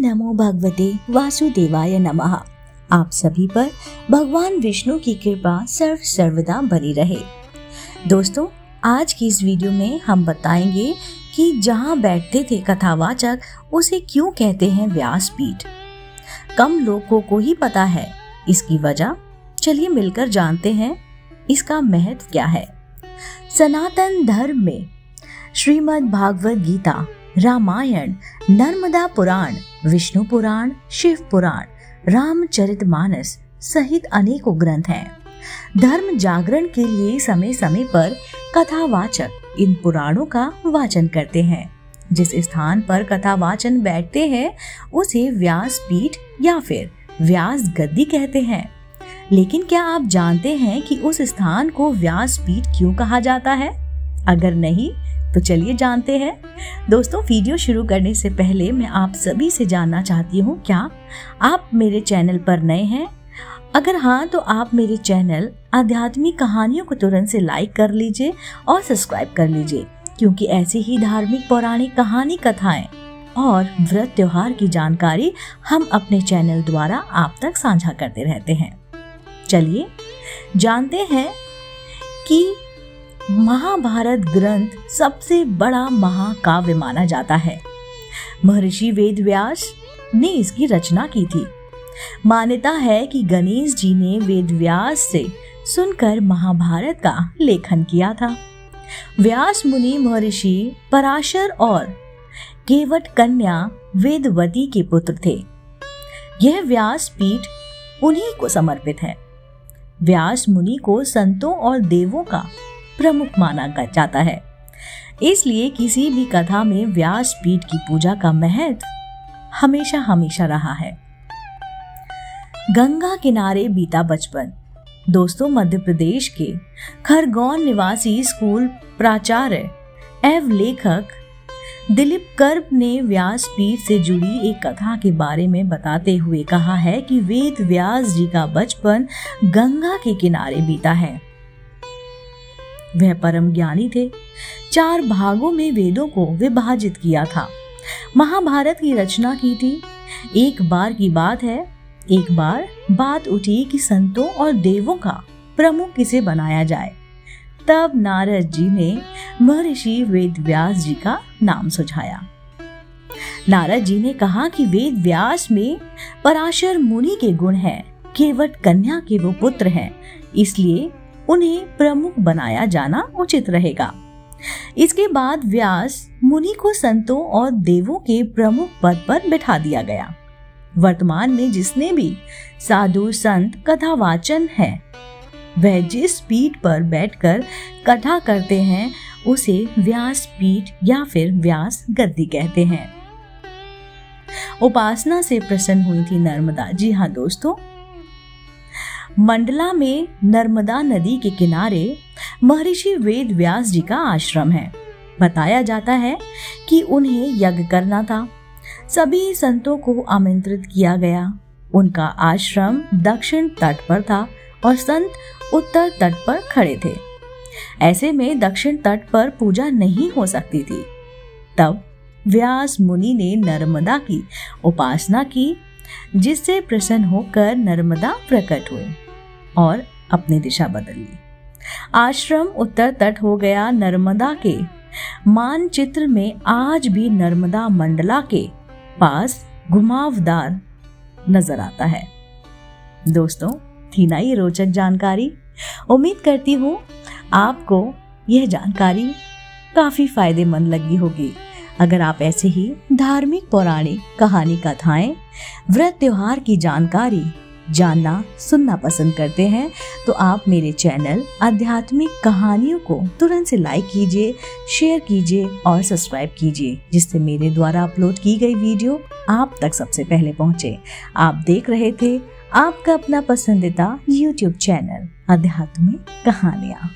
नमो भगवते वासुदेवाय नमः। आप सभी पर भगवान विष्णु की कृपा सर्वदा बनी रहे। दोस्तों, आज की इस वीडियो में हम बताएंगे कि जहाँ बैठते थे कथावाचक उसे क्यों कहते हैं व्यासपीठ। कम लोगों को ही पता है इसकी वजह। चलिए मिलकर जानते हैं इसका महत्व क्या है। सनातन धर्म में श्रीमद् भागवत गीता, रामायण, नर्मदा पुराण, विष्णु पुराण, शिव पुराण, रामचरितमानस सहित अनेकों ग्रंथ हैं। धर्म जागरण के लिए समय समय पर कथावाचक इन पुराणों का वाचन करते हैं। जिस स्थान पर कथावाचन बैठते हैं उसे व्यासपीठ या फिर व्यास गद्दी कहते हैं। लेकिन क्या आप जानते हैं कि उस स्थान को व्यासपीठ क्यों कहा जाता है? अगर नहीं तो चलिए जानते हैं। दोस्तों, वीडियो शुरू करने से पहले मैं आप सभी से जानना चाहती हूँ, क्या आप मेरे चैनल पर नए हैं? अगर हाँ तो आप मेरे चैनल आध्यात्मिक कहानियों को तुरंत से लाइक कर लीजिए और सब्सक्राइब कर लीजिए, क्योंकि ऐसी ही धार्मिक पौराणिक कहानी, कथाएं और व्रत त्योहार की जानकारी हम अपने चैनल द्वारा आप तक साझा करते रहते हैं। चलिए जानते हैं कि महाभारत ग्रंथ सबसे बड़ा महाकाव्य माना जाता है। महर्षि वेदव्यास ने इसकी रचना की थी। मान्यता है कि गणेश जी ने वेदव्यास से सुनकर महाभारत का लेखन किया था। व्यास मुनि महर्षि पराशर और केवट कन्या वेदवती के पुत्र थे। यह व्यासपीठ उन्हीं को समर्पित है। व्यास मुनि को संतों और देवों का प्रमुख माना जाता है। इसलिए किसी भी कथा में व्यासपीठ की पूजा का महत्व हमेशा हमेशा रहा है। गंगा किनारे बीता बचपन। दोस्तों, मध्य प्रदेश के खरगोन निवासी स्कूल प्राचार्य एवं लेखक दिलीप कर्ब ने व्यासपीठ से जुड़ी एक कथा के बारे में बताते हुए कहा है कि वेद व्यास जी का बचपन गंगा के किनारे बीता है। वह परम ज्ञानी थे। 4 भागों में वेदों को विभाजित किया था। महाभारत की रचना की थी। एक बार की बात है, एक बार बात उठी कि संतों और देवों का प्रमुख किसे बनाया जाए। तब नारद जी ने महर्षि वेदव्यास जी का नाम सुझाया। नारद जी ने कहा कि वेद व्यास में पराशर मुनि के गुण हैं, केवट कन्या के वो पुत्र हैं, इसलिए उन्हें प्रमुख बनाया जाना उचित रहेगा। इसके बाद व्यास मुनि को संतों और देवों के प्रमुख पद पर बिठा दिया गया। वर्तमान में जिसने भी साधु संत कथावाचन है, वह जिस पीठ पर बैठकर कथा करते हैं उसे व्यासपीठ या फिर व्यास गद्दी कहते हैं। उपासना से प्रसन्न हुई थी नर्मदा। जी हाँ दोस्तों, मंडला में नर्मदा नदी के किनारे महर्षि वेद व्यास जी का आश्रम है। बताया जाता है कि उन्हें यज्ञ करना था। सभी संतों को आमंत्रित किया गया। उनका आश्रम दक्षिण तट पर था और संत उत्तर तट पर खड़े थे। ऐसे में दक्षिण तट पर पूजा नहीं हो सकती थी। तब व्यास मुनि ने नर्मदा की उपासना की, जिससे प्रसन्न होकर नर्मदा प्रकट हुई और अपनी दिशा बदल ली। आश्रम उत्तर तट हो गया। नर्मदा के मानचित्र में आज भी नर्मदा मंडला के पास घुमावदार नजर आता है। दोस्तों, थी ना ये रोचक जानकारी। उम्मीद करती हूँ आपको यह जानकारी काफी फायदेमंद लगी होगी। अगर आप ऐसे ही धार्मिक पौराणिक कहानी, कथाएं, व्रत त्योहार की जानकारी जानना सुनना पसंद करते हैं तो आप मेरे चैनल आध्यात्मिक कहानियों को तुरंत से लाइक कीजिए, शेयर कीजिए और सब्सक्राइब कीजिए, जिससे मेरे द्वारा अपलोड की गई वीडियो आप तक सबसे पहले पहुंचे। आप देख रहे थे आपका अपना पसंदीदा YouTube चैनल आध्यात्मिक कहानियाँ।